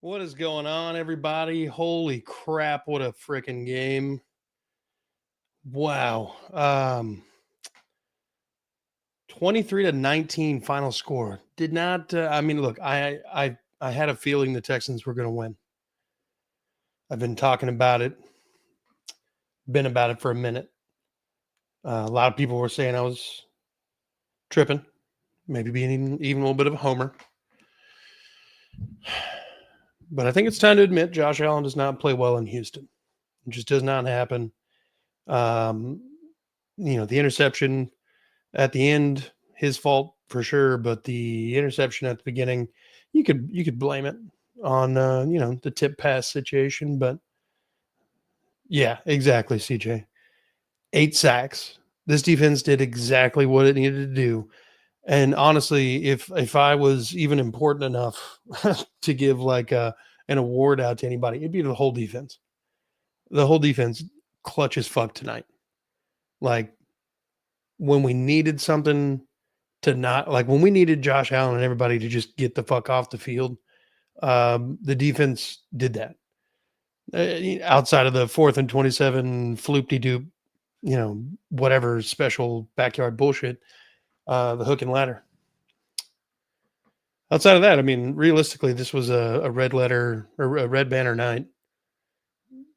What is going on, everybody? Holy crap, what a freaking game. Wow. 23-19 final score. Did not look, I had a feeling the Texans were going to win. I've been talking about it, been about it for a minute. A lot of people were saying I was tripping, maybe being even a little bit of a homer. But I think it's time to admit Josh Allen does not play well in Houston. It just does not happen. The interception at the end, his fault for sure, but the interception at the beginning, you could blame it on the tip pass situation. But yeah, exactly, CJ. 8 sacks. This defense did exactly what it needed to do. And honestly, if I was even important enough to give like an award out to anybody, it'd be the whole defense. The whole defense clutch as fuck tonight. Like when we needed something to not, like when we needed Josh Allen and everybody to just get the fuck off the field, the defense did that. Outside of the 4th and 27 floop-de-doop, whatever special backyard bullshit, the hook and ladder. Outside of that, I mean, realistically, this was a red letter or a red banner night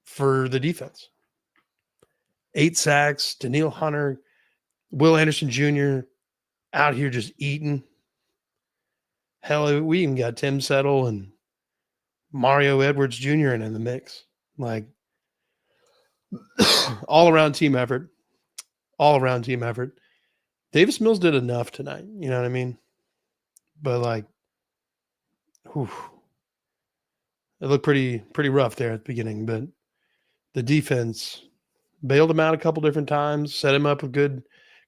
for the defense. 8 sacks, Daniil Hunter, Will Anderson Jr. out here just eating. Hell, we even got Tim Settle and Mario Edwards Jr. in the mix. Like, all-around team effort. All-around team effort. Davis Mills did enough tonight, you know what I mean? But, like, whew, it looked pretty rough there at the beginning, but the defense bailed him out a couple different times, set him up a good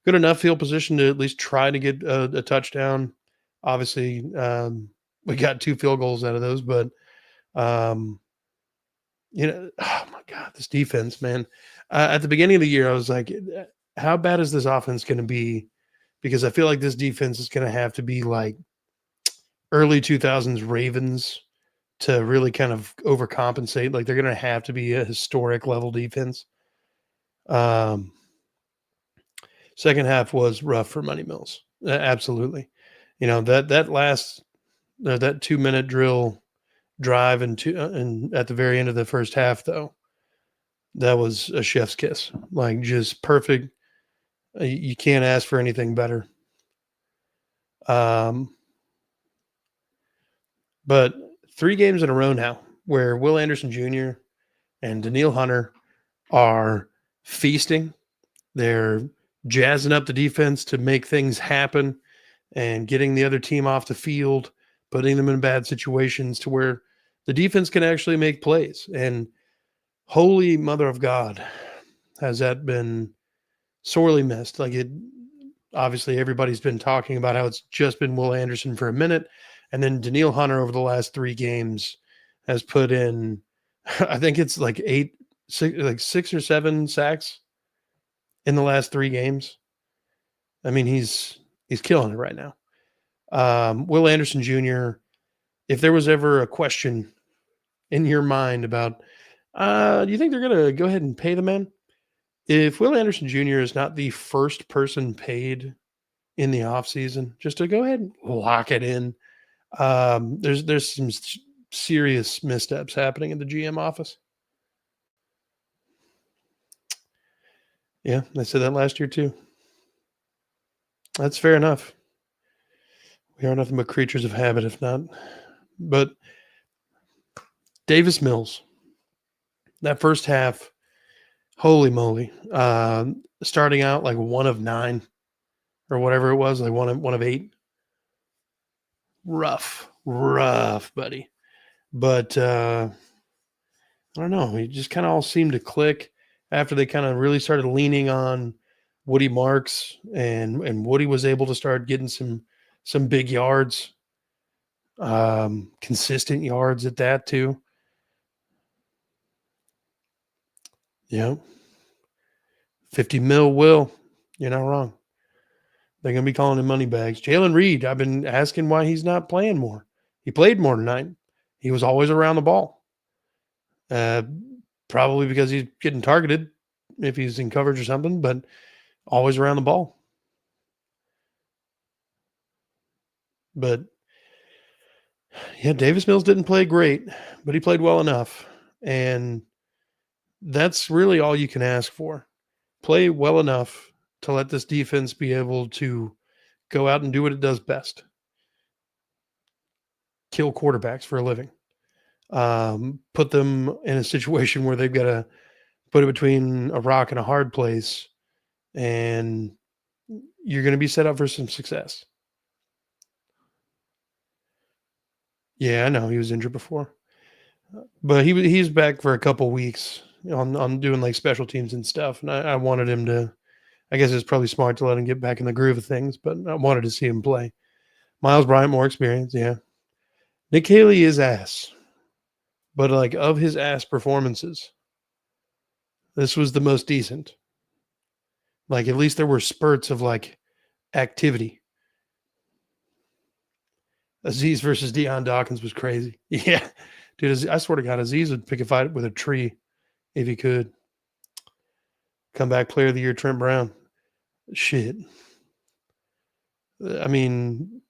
enough field position to at least try to get a touchdown. Obviously, we got 2 field goals out of those, but oh my God, this defense, man. At the beginning of the year, I was like, how bad is this offense going to be? Because I feel like this defense is going to have to be like early 2000s Ravens to really kind of overcompensate. Like they're going to have to be a historic level defense. Second half was rough for Money Mills. Absolutely. That last that 2-minute drill drive and at the very end of the first half, though, that was a chef's kiss. Like just perfect. You can't ask for anything better. But 3 games in a row now where Will Anderson Jr. and Daniil Hunter are feasting. They're jazzing up the defense to make things happen and getting the other team off the field, putting them in bad situations to where the defense can actually make plays. And holy mother of God, has that been sorely missed. Like it, obviously everybody's been talking about how it's just been Will Anderson for a minute. And then Daniil Hunter over the last 3 games has put in, I think it's like 6 or 7 sacks in the last 3 games. I mean, he's killing it right now. Will Anderson Jr., if there was ever a question in your mind about, do you think they're going to go ahead and pay the man? If Will Anderson Jr. is not the first person paid in the offseason, just to go ahead and lock it in, there's some serious missteps happening in the GM office. Yeah, I said that last year too. That's fair enough. We are nothing but creatures of habit, if not. But Davis Mills, that first half, holy moly, starting out like 1 of 9 or whatever it was, like one of 8. Rough, buddy. But I don't know. It just kind of all seemed to click after they kind of really started leaning on Woody Marks and Woody was able to start getting some big yards, consistent yards at that too. Yeah. 50 mil, Will. You're not wrong. They're going to be calling him money bags. Jalen Reed, I've been asking why he's not playing more. He played more tonight. He was always around the ball. Probably because he's getting targeted if he's in coverage or something, but always around the ball. But yeah, Davis Mills didn't play great, but he played well enough. And that's really all you can ask for. Play well enough to let this defense be able to go out and do what it does best. Kill quarterbacks for a living. Put them in a situation where they've got to put it between a rock and a hard place, and you're going to be set up for some success. Yeah, I know he was injured before, but he's back for a couple weeks on doing like special teams and stuff, and I wanted him to. I guess it's probably smart to let him get back in the groove of things, but I wanted to see him play. Miles Bryant, more experience, yeah. Nick Haley is ass, but like of his ass performances, this was the most decent. Like at least there were spurts of like activity. Aziz versus Deion Dawkins was crazy. Yeah, dude, I swear to God, Aziz would pick a fight with a tree if he could. Comeback player of the year, Trent Brown. Shit. I mean,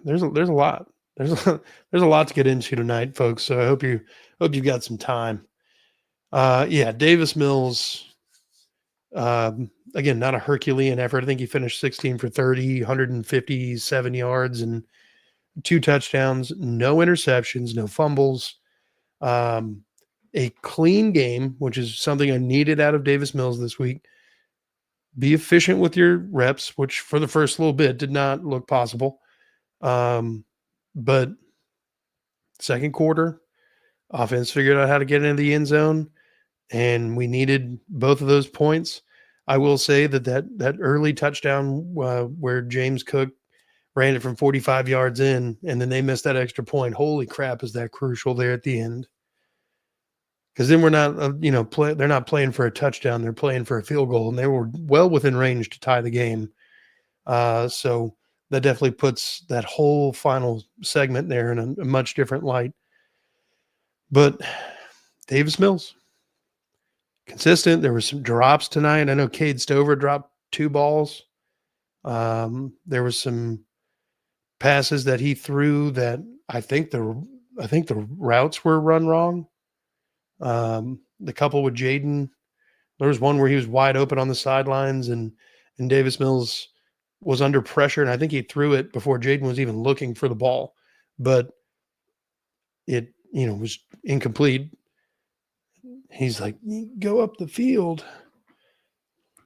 there's a lot. There's a lot to get into tonight, folks. So I hope you've got some time. Yeah, Davis Mills. Again, not a Herculean effort. I think he finished 16 for 30, 157 yards and 2 touchdowns, no interceptions, no fumbles. A clean game, which is something I needed out of Davis Mills this week. Be efficient with your reps, which for the first little bit did not look possible. But second quarter, offense figured out how to get into the end zone, and we needed both of those points. I will say that early touchdown where James Cook ran it from 45 yards in, and then they missed that extra point. Holy crap, is that crucial there at the end? Because then we're not, they're not playing for a touchdown. They're playing for a field goal, and they were well within range to tie the game. So that definitely puts that whole final segment there in a much different light. But Davis Mills, consistent. There were some drops tonight. I know Cade Stover dropped 2 balls. There was some passes that he threw that I think the routes were run wrong. The couple with Jaden, there was one where he was wide open on the sidelines and Davis Mills was under pressure, and I think he threw it before Jaden was even looking for the ball, but it was incomplete. He's like, go up the field.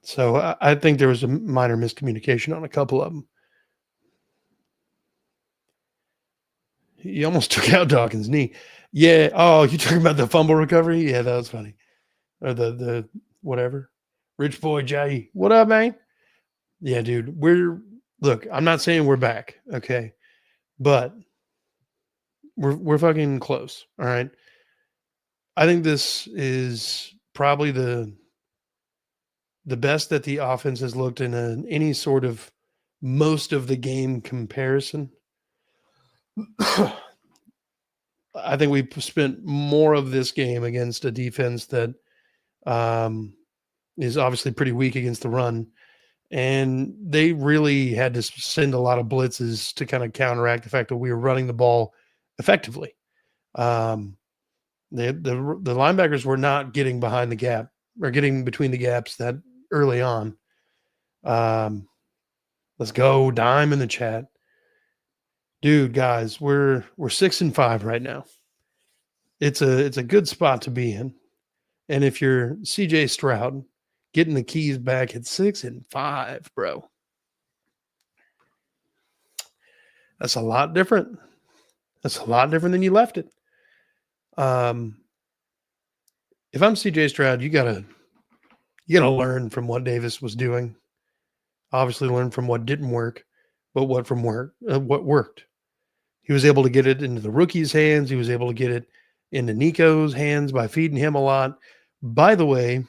So I think there was a minor miscommunication on a couple of them. He almost took out Dawkins' knee. Yeah. Oh, you talking about the fumble recovery? Yeah, that was funny. Or the whatever. Rich boy Jay. What up, man? Yeah, dude. Look, I'm not saying we're back, okay? But we're fucking close. All right. I think this is probably the best that the offense has looked in any sort of most of the game comparison. I think we spent more of this game against a defense that is obviously pretty weak against the run. And they really had to send a lot of blitzes to kind of counteract the fact that we were running the ball effectively. The linebackers were not getting behind the gap or getting between the gaps that early on. Let's go, Dime in the chat. Dude, guys, we're 6-5 right now. It's a good spot to be in. And if you're CJ Stroud, getting the keys back at 6-5, bro. That's a lot different. That's a lot different than you left it. If I'm CJ Stroud, you gotta learn from what Davis was doing. Obviously, learn from what didn't work, but what worked. He was able to get it into the rookie's hands. He was able to get it into Nico's hands by feeding him a lot. By the way,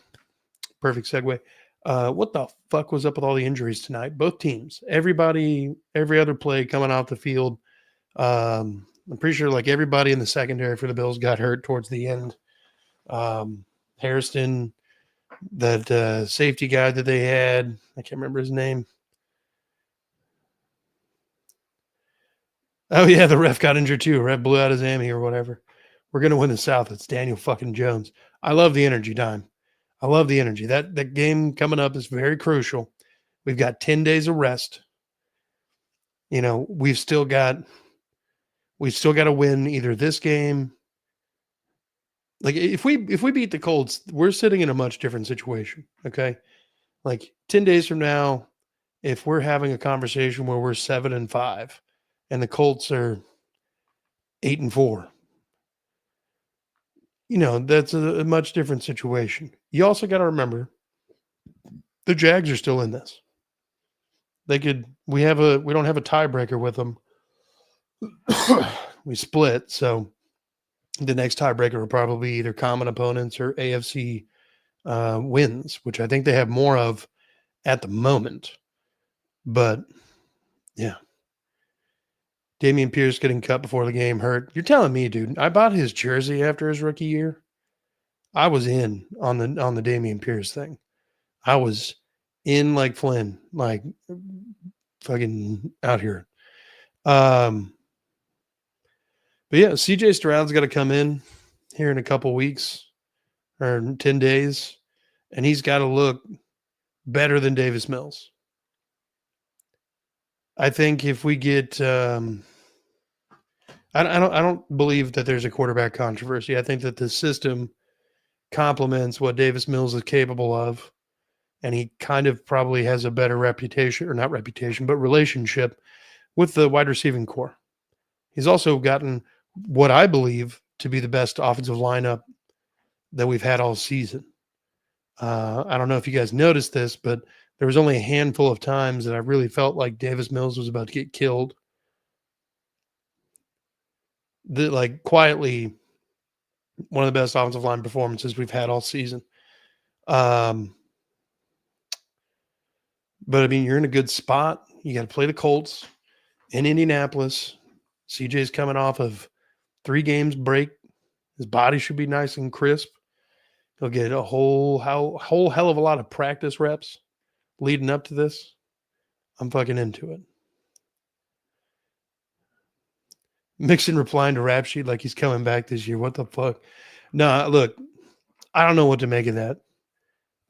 perfect segue. What the fuck was up with all the injuries tonight? Both teams, everybody, every other play coming off the field. I'm pretty sure like everybody in the secondary for the Bills got hurt towards the end. Hairston, that safety guy that they had, I can't remember his name. Oh yeah, the ref got injured too. Ref blew out his hammy or whatever. We're gonna win the South. It's Daniel fucking Jones. I love the energy, Dime. I love the energy. That game coming up is very crucial. We've got 10 days of rest. You know, we've still got to win either this game. Like if we beat the Colts, we're sitting in a much different situation. Okay. Like 10 days from now, if we're having a conversation where we're 7-5 and the Colts are 8-4, you know, that's a much different situation. You also got to remember the Jags are still in this. We don't have a tiebreaker with them. We split. So the next tiebreaker will probably be either common opponents or AFC wins, which I think they have more of at the moment. But yeah, Dameon Pierce getting cut before the game hurt. You're telling me, dude, I bought his jersey after his rookie year. I was in on the Dameon Pierce thing. I was in like Flynn, like fucking out here. But yeah, CJ Stroud's got to come in here in a couple weeks or 10 days, and he's got to look better than Davis Mills. I think if we get, I don't believe that there's a quarterback controversy. I think that the system complements what Davis Mills is capable of, and he kind of probably has a better reputation, or not reputation, but relationship with the wide receiving core. He's also gotten what I believe to be the best offensive lineup that we've had all season. I don't know if you guys noticed this, but there was only a handful of times that I really felt like Davis Mills was about to get killed. Like quietly, one of the best offensive line performances we've had all season. But I mean, you're in a good spot. You got to play the Colts in Indianapolis. CJ's coming off of 3 games break. His body should be nice and crisp. He'll get a whole hell of a lot of practice reps leading up to this. I'm fucking into it. Mixon replying to Rap Sheet like he's coming back this year. What the fuck? No, look, I don't know what to make of that.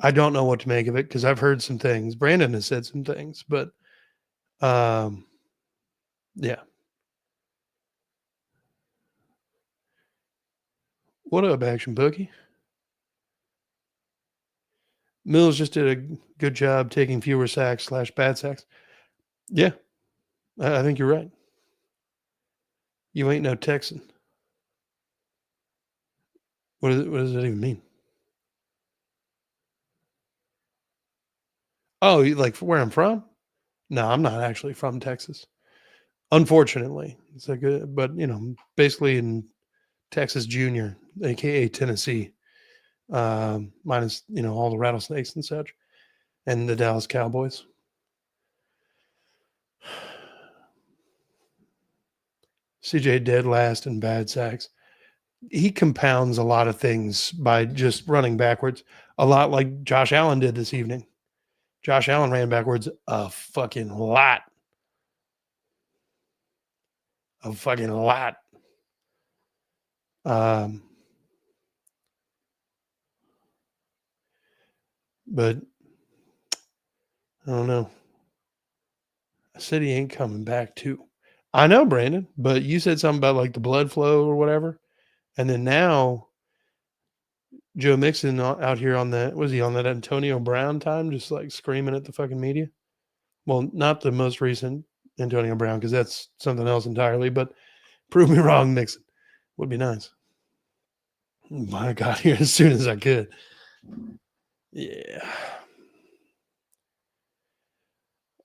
I don't know what to make of it because I've heard some things. Brandon has said some things, but yeah. What up, Action Bookie? Mills just did a good job taking fewer sacks / bad sacks. Yeah, I think you're right. You ain't no Texan. What does that even mean? Oh, like where I'm from? No, I'm not actually from Texas. Unfortunately, it's a good, but you know, basically in Texas Junior, aka Tennessee, minus all the rattlesnakes and such, and the Dallas Cowboys. CJ dead last in bad sacks. He compounds a lot of things by just running backwards, a lot like Josh Allen did this evening. Josh Allen ran backwards a fucking lot. A fucking lot. But I don't know. I said he ain't coming back too. I know, Brandon, but you said something about like the blood flow or whatever. And then now Joe Mixon out here on that, was he on that Antonio Brown time, just like screaming at the fucking media? Well, not the most recent Antonio Brown, because that's something else entirely, but prove me wrong, Mixon. Would be nice. I got here as soon as I could. Yeah.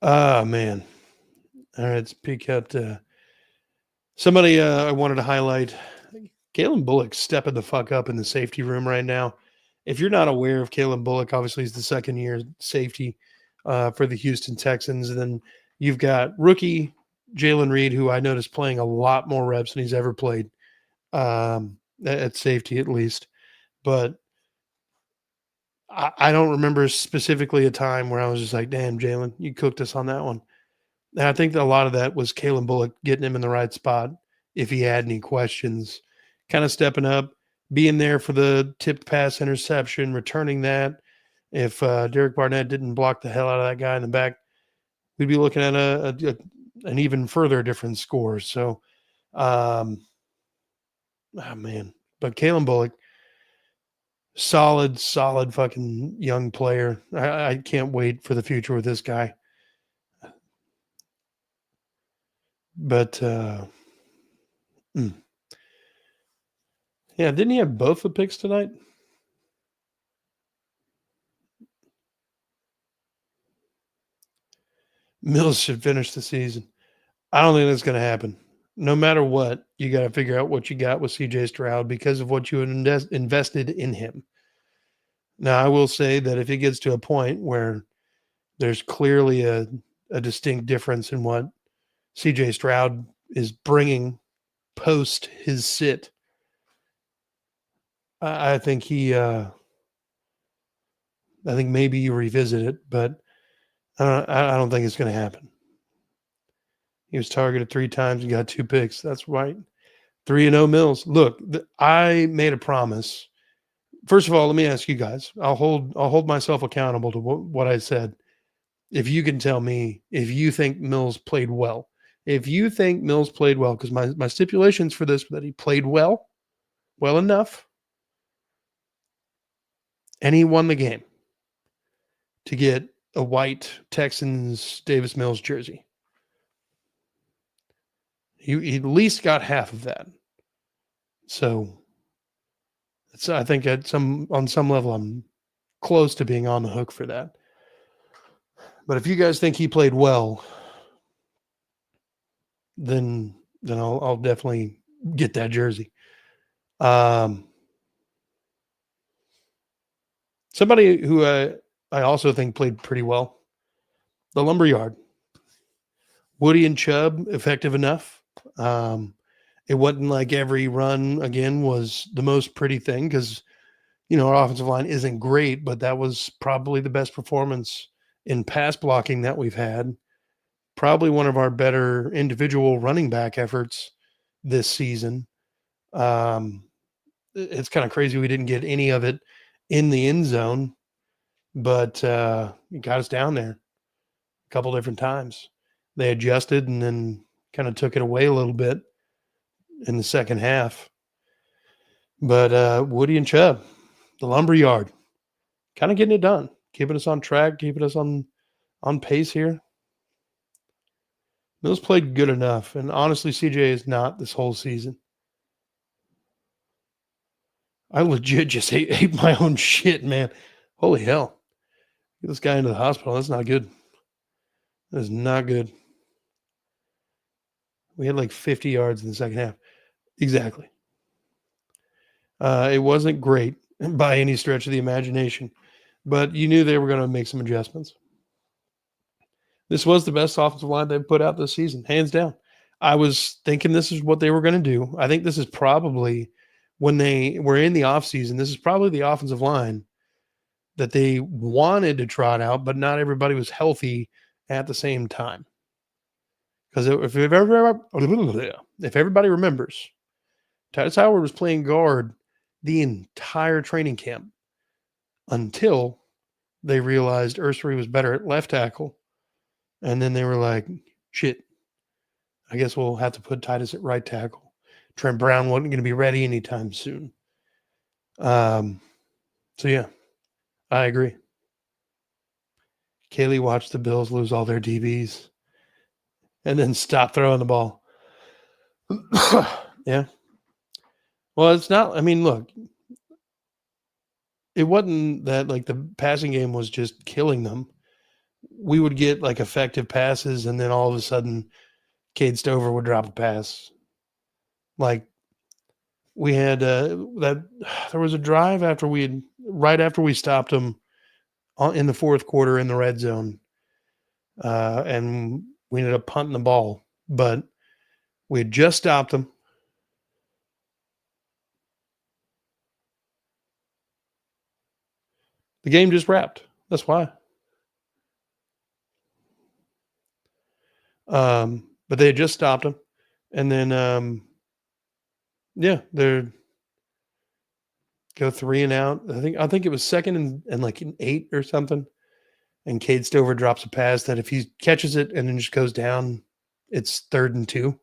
Oh, man. All right, let's peek out. Somebody I wanted to highlight. Kalen Bullock stepping the fuck up in the safety room right now. If you're not aware of Kalen Bullock, obviously he's the second-year safety for the Houston Texans. And then you've got rookie Jalen Reed, who I noticed playing a lot more reps than he's ever played, at safety at least. But I don't remember specifically a time where I was just like, damn, Jalen, you cooked us on that one. And I think that a lot of that was Kalen Bullock getting him in the right spot if he had any questions, kind of stepping up, being there for the tipped pass interception, returning that. If Derek Barnett didn't block the hell out of that guy in the back, we'd be looking at an even further different score. So, oh man. But Kalen Bullock, solid fucking young player. I can't wait for the future with this guy. But yeah, didn't he have both the picks tonight? Mills should finish the season. I don't think that's going to happen. No matter what, you got to figure out what you got with CJ Stroud because of what you invested in him. Now, I will say that if it gets to a point where there's clearly a distinct difference in what CJ Stroud is bringing post his sit, I think I think maybe you revisit it, but I don't think it's going to happen. He was targeted 3 times and got 2 picks. That's right. 3-0 Mills. Look, I made a promise. First of all, let me ask you guys. I'll hold myself accountable to what I said. If you can tell me if you think Mills played well. If you think Mills played well, because my stipulations for this were that he played well enough, and he won the game to get a white Texans Davis Mills jersey. He at least got half of that. So I think on some level I'm close to being on the hook for that. But if you guys think he played well, then I'll definitely get that jersey. Somebody who I also think played pretty well, the Lumberyard. Woody and Chubb, effective enough. It wasn't like every run, again, was the most pretty thing because, our offensive line isn't great, but that was probably the best performance in pass blocking that we've had. Probably one of our better individual running back efforts this season. It's kind of crazy we didn't get any of it in the end zone, but it got us down there a couple different times. They adjusted and then kind of took it away a little bit in the second half. But Woody and Chubb, the Lumberyard, kind of getting it done, keeping us on track, keeping us on pace here. Mills played good enough, and honestly, CJ is not this whole season. I legit just hate my own shit, man. Holy hell. Get this guy into the hospital. That's not good. That is not good. We had like 50 yards in the second half. Exactly. It wasn't great by any stretch of the imagination, but you knew they were going to make some adjustments. This was the best offensive line they've put out this season, hands down. I was thinking this is what they were going to do. I think this is probably when they were in the offseason, this is probably the offensive line that they wanted to trot out, but not everybody was healthy at the same time. Because if everybody remembers, Titus Howard was playing guard the entire training camp until they realized Ursary was better at left tackle. And then they were like, shit, I guess we'll have to put Titus at right tackle. Trent Brown wasn't going to be ready anytime soon. So, yeah, I agree. Kaylee watched the Bills lose all their DBs and then stop throwing the ball. Yeah. Well, it's not, I mean, look, it wasn't that like the passing game was just killing them. We would get like effective passes, and then all of a sudden, Cade Stover would drop a pass. Like we had that there was a drive right after we stopped them in the fourth quarter in the red zone, and we ended up punting the ball but we had just stopped them. The game just wrapped. That's why. But they had just stopped him, and then yeah, they're go 3 and out. I think it was second and like an 8 or something. And Cade Stover drops a pass that if he catches it and then just goes down, it's 3rd and 2.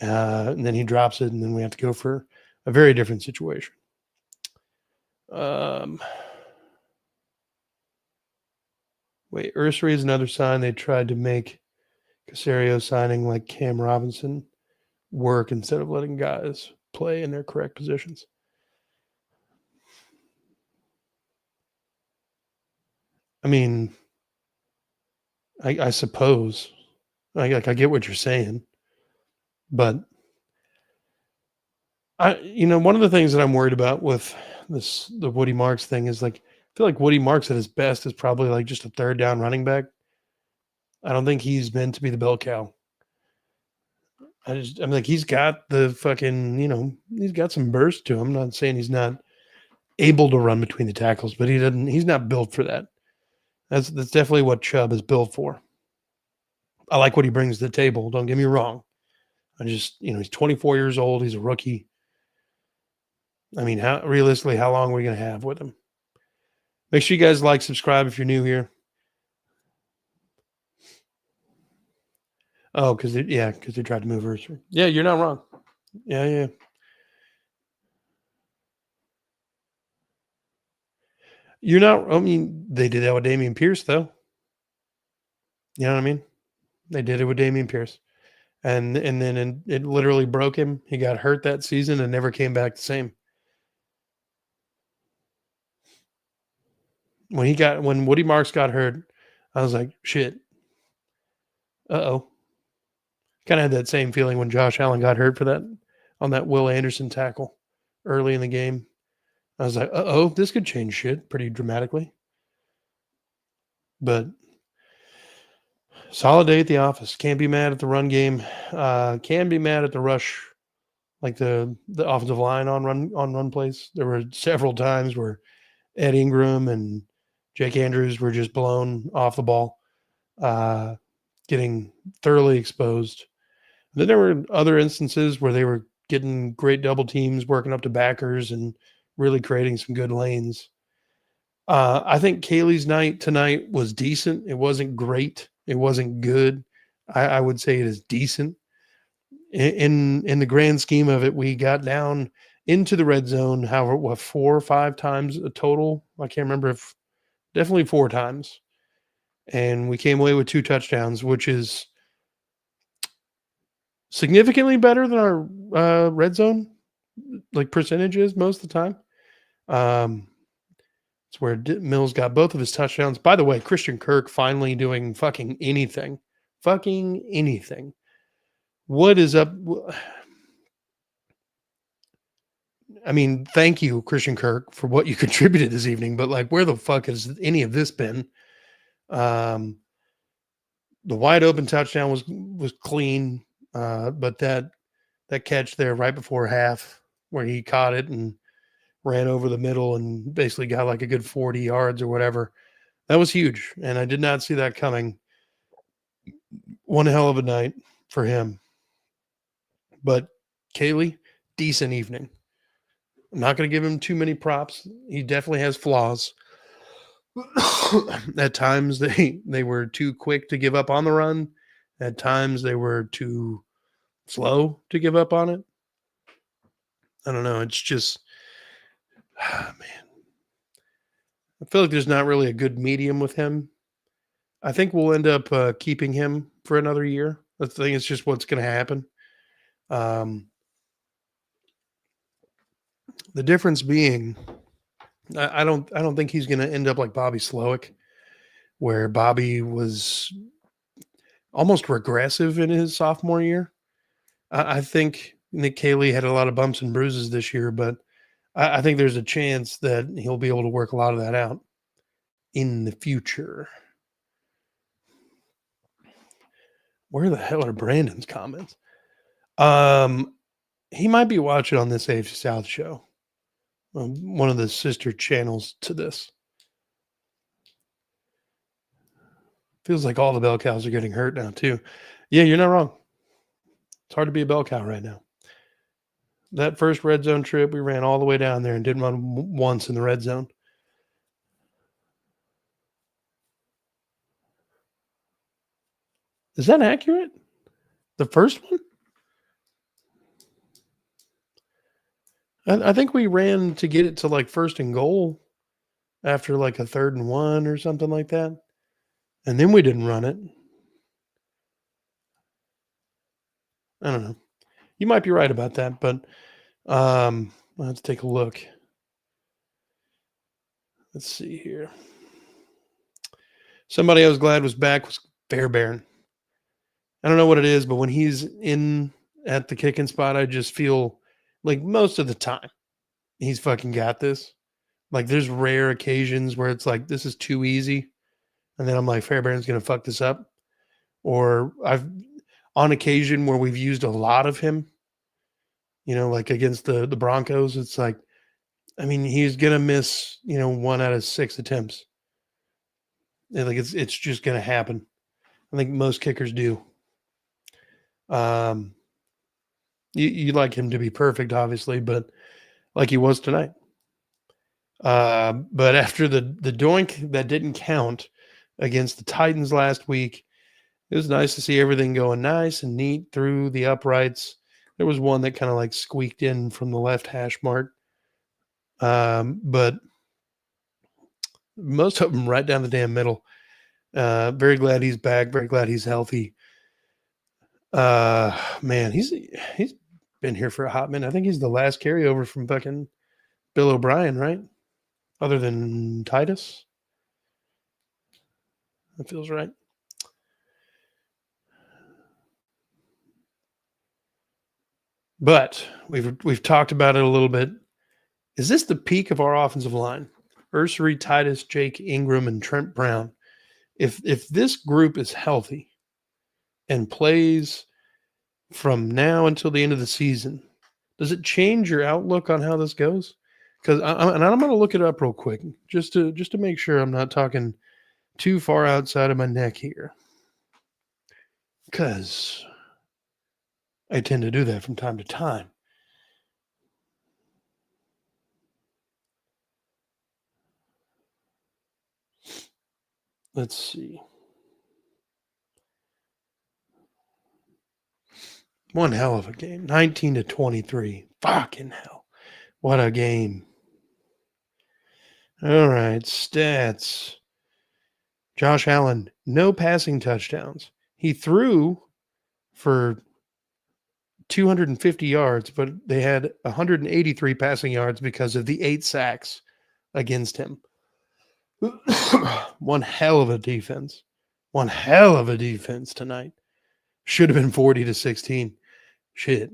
And then he drops it, and then we have to go for a very different situation. Wait, Ursery is another sign they tried to make Casario signing like Cam Robinson work instead of letting guys play in their correct positions. I mean, I suppose I get what you're saying, but one of the things that I'm worried about with the Woody Marks thing is like I feel like Woody Marks at his best is probably like just a 3rd down running back. I don't think he's meant to be the bell cow. I'm like he's got the fucking he's got some burst to him. I'm not saying he's not able to run between the tackles, but he's not built for that. That's definitely what Chubb is built for. I like what he brings to the table. Don't get me wrong. I just he's 24 years old. He's a rookie. I mean, how long are we going to have with him? Make sure you guys like, subscribe if you're new here. Oh, because they tried to move Ursery. Yeah, you're not wrong. Yeah. You're not. I mean, they did that with Dameon Pierce, though. You know what I mean? They did it with Dameon Pierce, and then it literally broke him. He got hurt that season and never came back the same. When Woody Marks got hurt, I was like, shit. Uh-oh. Kind of had that same feeling when Josh Allen got hurt on that Will Anderson tackle early in the game. I was like, uh-oh, this could change shit pretty dramatically. But solid day at the office. Can't be mad at the run game. Can be mad at the rush, like the offensive line on run plays. There were several times where Ed Ingram and Jake Andrews were just blown off the ball, getting thoroughly exposed. And then there were other instances where they were getting great double teams, working up to backers, and really creating some good lanes. I think Kaylee's night tonight was decent. It wasn't great. It wasn't good. I would say it is decent. In the grand scheme of it, we got down into the red zone, however, 4 or 5 times a total. I can't remember if definitely 4 times. And we came away with 2 touchdowns, which is significantly better than our red zone like percentages most of the time. It's where Mills got both of his touchdowns. By the way, Christian Kirk finally doing fucking anything. Fucking anything. What is up? I mean, thank you, Christian Kirk, for what you contributed this evening, but like, where the fuck has any of this been? The wide open touchdown was clean, but that catch there right before half where he caught it and ran over the middle and basically got like a good 40 yards or whatever. That was huge, and I did not see that coming. One hell of a night for him. But Kaylee, decent evening. I'm not going to give him too many props. He definitely has flaws. At times they were too quick to give up on the run. At times they were too slow to give up on it. I don't know. It's just, man. I feel like there's not really a good medium with him. I think we'll end up keeping him for another year. I think it's just what's going to happen. The difference being, I don't think he's going to end up like Bobby Slowick, where Bobby was almost regressive in his sophomore year. I think Nick Caley had a lot of bumps and bruises this year, but I think there's a chance that he'll be able to work a lot of that out in the future. Where the hell are Brandon's comments? He might be watching on this AFC South show, one of the sister channels to this. Feels like all the bell cows are getting hurt now too. Yeah, you're not wrong. It's hard to be a bell cow right now. That first red zone trip, we ran all the way down there and didn't run once in the red zone. Is that accurate? The first one? I think we ran to get it to like first and goal after like a 3rd and 1 or something like that. And then we didn't run it. I don't know. You might be right about that, but let's take a look. Let's see here. Somebody I was glad was back was Fairbairn. I don't know what it is, but when he's in at the kicking spot, I just feel like most of the time he's fucking got this. Like there's rare occasions where it's like, this is too easy. And then I'm like, Fairbairn's going to fuck this up. Or I've on occasion where we've used a lot of him, like against the Broncos, it's like, I mean, he's going to miss, 1 out of 6 attempts. Like it's just going to happen. I think most kickers do. You like him to be perfect, obviously, but like he was tonight. But after the doink that didn't count against the Titans last week, it was nice to see everything going nice and neat through the uprights. There was one that kind of like squeaked in from the left hash mark. But most of them right down the damn middle. Very glad he's back. Very glad he's healthy. Man, he's been here for a hot minute. I think he's the last carryover from fucking Bill O'Brien, right? Other than Titus. That feels right. But we've talked about it a little bit. Is this the peak of our offensive line? Ursery, Titus, Jake Ingram, and Trent Brown. If this group is healthy and plays from now until the end of the season, does it change your outlook on how this goes? Because I'm going to look it up real quick just to make sure I'm not talking too far outside of my neck here. Because I tend to do that from time to time. Let's see. One hell of a game. 19-23. Fucking hell. What a game. All right. Stats. Josh Allen, no passing touchdowns. He threw for 250 yards, but they had 183 passing yards because of the 8 sacks against him. One hell of a defense. One hell of a defense tonight. Should have been 40-16. Shit.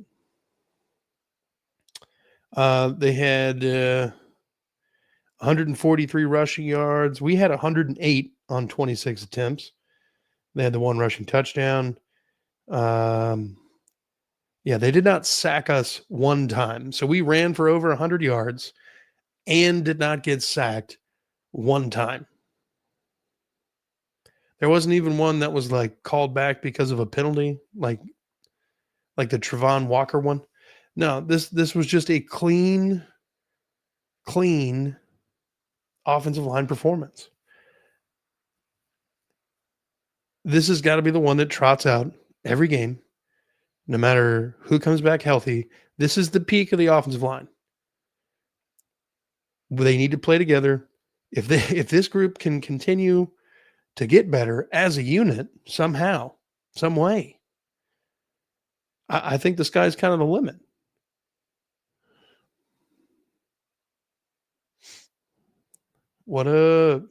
They had 143 rushing yards. We had 108 on 26 attempts. They had the 1 rushing touchdown. Yeah, they did not sack us 1 time. So we ran for over 100 yards and did not get sacked 1 time. There wasn't even one that was like called back because of a penalty, like the Trevon Walker one. No, this was just a clean offensive line performance. This has got to be the one that trots out every game, no matter who comes back healthy. This is the peak of the offensive line. They need to play together. If this group can continue to get better as a unit somehow, some way, I think the sky's kind of the limit. What up?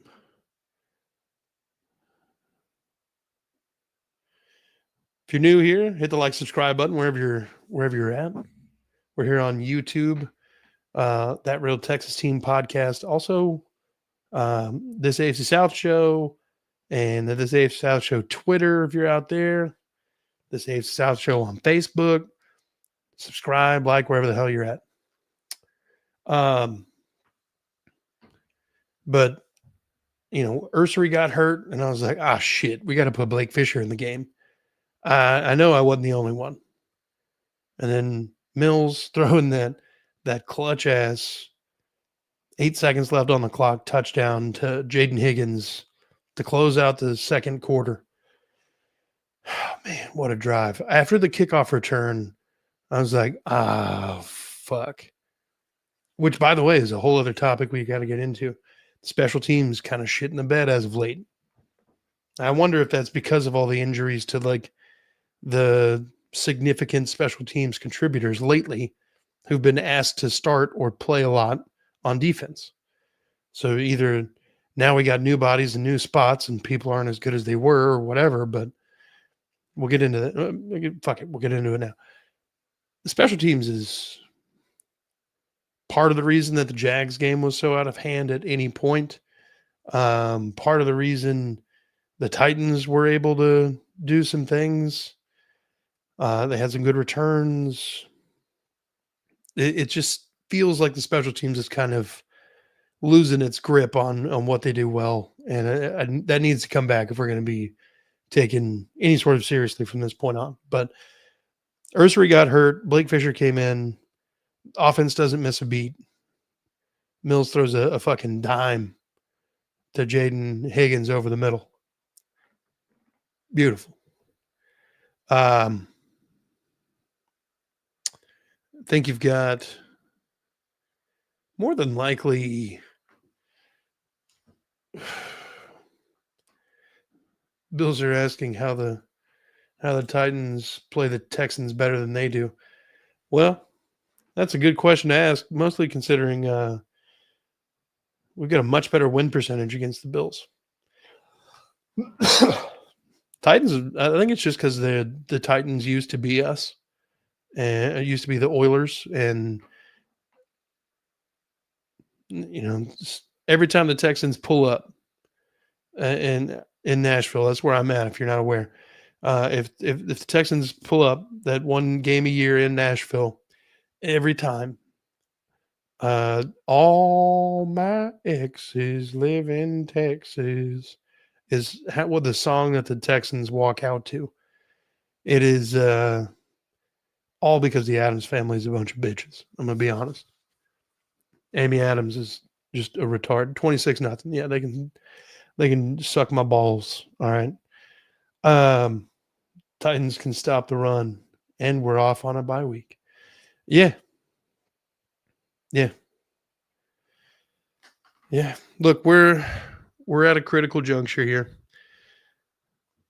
If you're new here, hit the like, subscribe button wherever you're at. We're here on YouTube, That Real Texas Team podcast. Also, this AFC South show and the This AFC South show Twitter, if you're out there. This AFC South show on Facebook. Subscribe, like, wherever the hell you're at. But, Ursery got hurt, and I was like, shit, we got to put Blake Fisher in the game. I know I wasn't the only one. And then Mills throwing that clutch-ass 8 seconds left on the clock touchdown to Jaden Higgins to close out the second quarter. Oh, man, what a drive. After the kickoff return, I was like, fuck. Which, by the way, is a whole other topic we got to get into. Special teams kind of shit in the bed as of late. I wonder if that's because of all the injuries to like the significant special teams contributors lately who've been asked to start or play a lot on defense. So either now we got new bodies and new spots and people aren't as good as they were or whatever, but we'll get into that. Fuck it. We'll get into it now. The special teams is part of the reason that the Jags game was so out of hand at any point. Part of the reason the Titans were able to do some things. They had some good returns. It just feels like the special teams is kind of losing its grip on what they do well. And that needs to come back if we're going to be taken any sort of seriously from this point on. But Ursery got hurt. Blake Fisher came in. Offense doesn't miss a beat. Mills throws a fucking dime to Jaden Higgins over the middle. Beautiful. I think you've got more than likely Bills are asking how the Titans play the Texans better than they do. Well, that's a good question to ask, mostly considering we've got a much better win percentage against the Bills. Titans, I think it's just because the Titans used to be us, and it used to be the Oilers, and every time the Texans pull up in Nashville, that's where I'm at. If you're not aware, if the Texans pull up that one game a year in Nashville, every time, all my exes live in Texas is what the song that the Texans walk out to. It is all because the Adams family is a bunch of bitches. I'm gonna be honest. Amy Adams is just a retard. 26-0. Yeah, they can suck my balls. All right. Titans can stop the run, and we're off on a bye week. Yeah. Look, we're at a critical juncture here.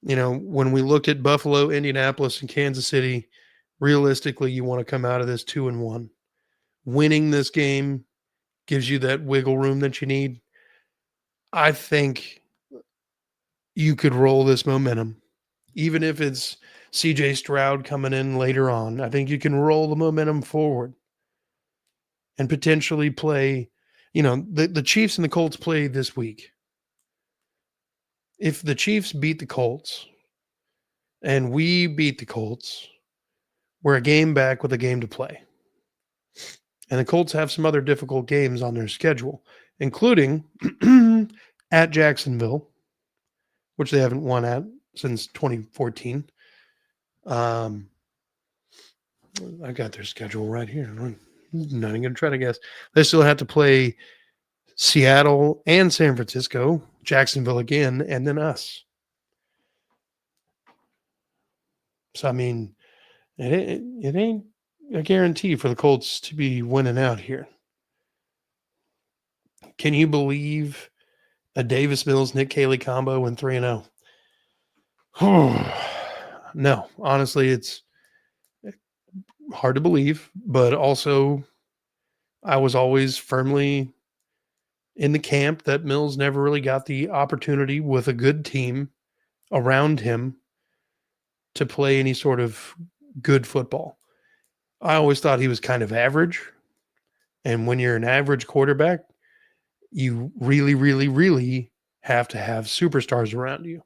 When we looked at Buffalo, Indianapolis, and Kansas City, realistically, you want to come out of this 2-1. Winning this game gives you that wiggle room that you need. I think you could roll this momentum, even if it's CJ Stroud coming in later on. I think you can roll the momentum forward and potentially play. The Chiefs and the Colts play this week. If the Chiefs beat the Colts and we beat the Colts, we're a game back with a game to play. And the Colts have some other difficult games on their schedule, including at Jacksonville, which they haven't won at since 2014. I got their schedule right here. I'm not even going to try to guess. They still have to play Seattle and San Francisco, Jacksonville again, and then us. So, I mean, it ain't a guarantee for the Colts to be winning out here. Can you believe a Davis Mills, Nick Caley combo in 3-0? No, honestly, it's hard to believe, but also I was always firmly in the camp that Mills never really got the opportunity with a good team around him to play any sort of good football. I always thought he was kind of average. And when you're an average quarterback, you really, really, really have to have superstars around you.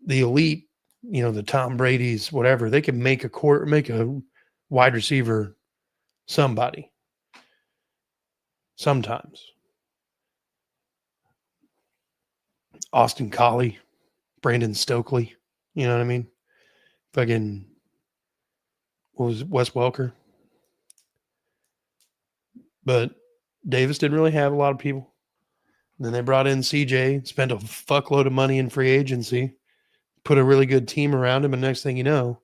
The elite the Tom Brady's, whatever. They can make a wide receiver somebody sometimes. Austin Collie, Brandon Stokely, you know what I mean? Fucking, what was it, Wes Welker? But Davis didn't really have a lot of people. And then they brought in CJ, spent a fuckload of money in free agency, put a really good team around him, and next thing you know,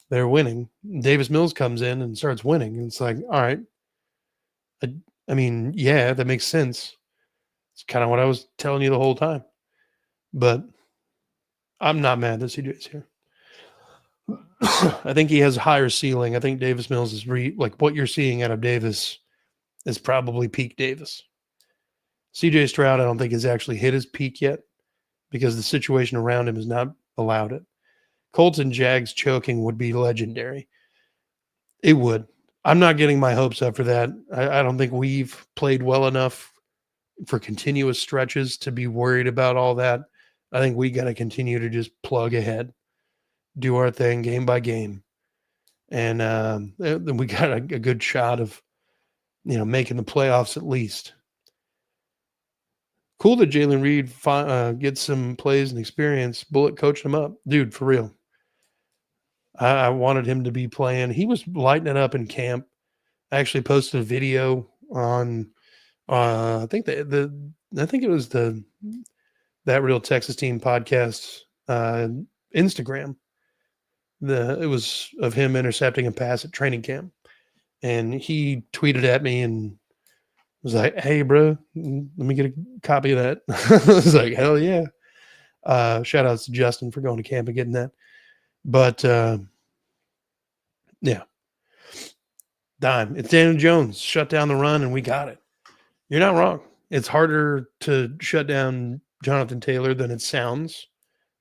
they're winning. Davis Mills comes in and starts winning. And it's like, all right. I mean, yeah, that makes sense. It's kind of what I was telling you the whole time. But I'm not mad that CJ's here. I think he has a higher ceiling. I think Davis Mills is like what you're seeing out of Davis is probably peak Davis. CJ Stroud, I don't think has actually hit his peak yet because the situation around him has not allowed it. Colts and Jags choking would be legendary. It would. I'm not getting my hopes up for that. I don't think we've played well enough for continuous stretches to be worried about all that. I think we got to continue to just plug ahead, do our thing game by game. And then we got a good shot of, making the playoffs at least. Cool that Jalen Reed gets some plays and experience. Bullet coached him up. Dude, for real. I wanted him to be playing. He was lighting it up in camp. I actually posted a video on I think it was the That Real Texas Team podcast Instagram. It was of him intercepting a pass at training camp. And he tweeted at me and was like, "Hey, bro, let me get a copy of that." I was like, "Hell yeah!" Shout outs to Justin for going to camp and getting that. But yeah, dime. It's Daniel Jones shut down the run, and we got it. You're not wrong. It's harder to shut down Jonathan Taylor than it sounds.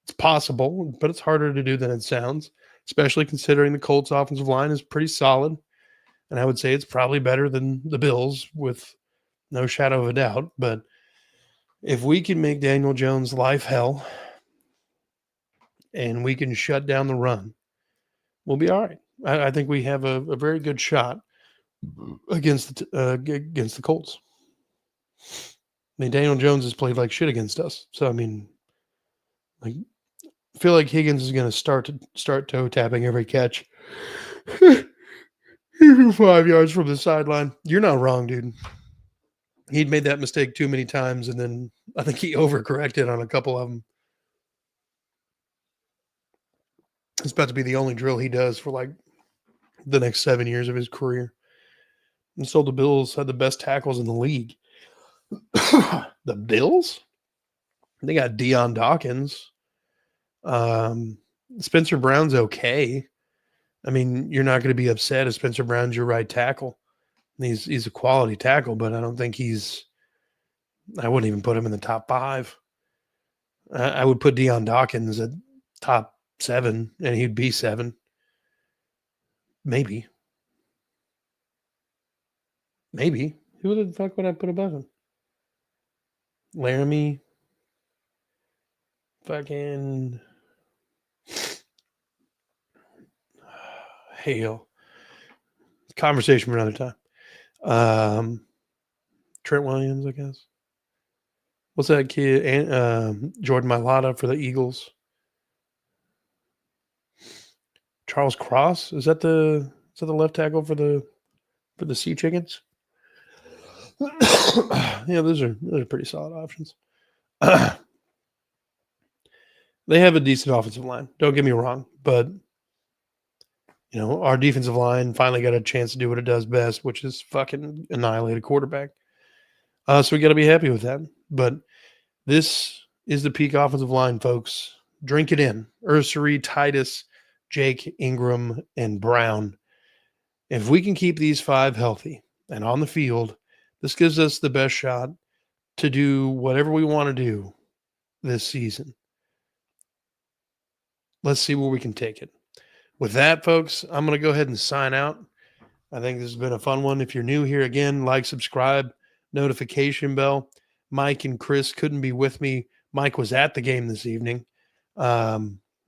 It's possible, but it's harder to do than it sounds, especially considering the Colts offensive line is pretty solid. And I would say it's probably better than the Bills with no shadow of a doubt. But if we can make Daniel Jones' life hell and we can shut down the run, we'll be all right. I think we have a very good shot against the Colts. I mean, Daniel Jones has played like shit against us. So, I mean, I feel like Higgins is going to start toe tapping every catch. 5 yards from the sideline. You're not wrong, dude. He'd made that mistake too many times, and then I think he overcorrected on a couple of them. It's about to be the only drill he does for like the next 7 years of his career. And so the Bills had the best tackles in the league. The Bills? They got Deion Dawkins. Spencer Brown's okay. I mean, you're not going to be upset if Spencer Brown's your right tackle. He's a quality tackle, but I don't think I wouldn't even put him in the top 5. I would put Deion Dawkins at top 7, and he'd be 7. Maybe. Who the fuck would I put above him? Laramie. Fucking hell. Conversation for another time. Trent Williams, I guess. What's that kid? Jordan Mailata for the Eagles. Charles Cross, is that the left tackle for the Sea Chickens? Yeah, those are pretty solid options. They have a decent offensive line. Don't get me wrong, but our defensive line finally got a chance to do what it does best, which is fucking annihilate a quarterback. So we got to be happy with that. But this is the peak offensive line, folks. Drink it in. Ursary, Titus, Jake, Ingram, and Brown. If we can keep these 5 healthy and on the field, this gives us the best shot to do whatever we want to do this season. Let's see where we can take it. With that, folks, I'm going to go ahead and sign out. I think this has been a fun one. If you're new here, again, like, subscribe, notification bell. Mike and Chris couldn't be with me. Mike was at the game this evening.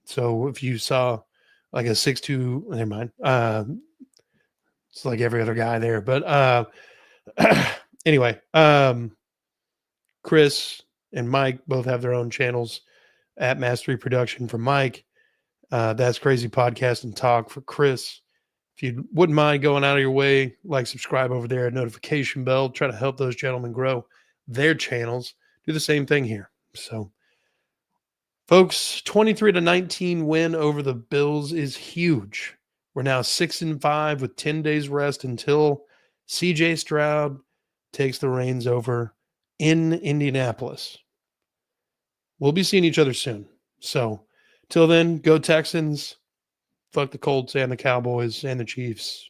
So if you saw like a 6'2", never mind. It's like every other guy there. But anyway, Chris and Mike both have their own channels at Mastery Production for Mike. That's Crazy Podcast and Talk for Chris. If you wouldn't mind going out of your way, like, subscribe over there, notification bell, try to help those gentlemen grow their channels. Do the same thing here. So, folks, 23-19 win over the Bills is huge. We're now 6-5 with 10 days rest until CJ Stroud takes the reins over in Indianapolis. We'll be seeing each other soon. So, till then, go Texans. Fuck the Colts and the Cowboys and the Chiefs.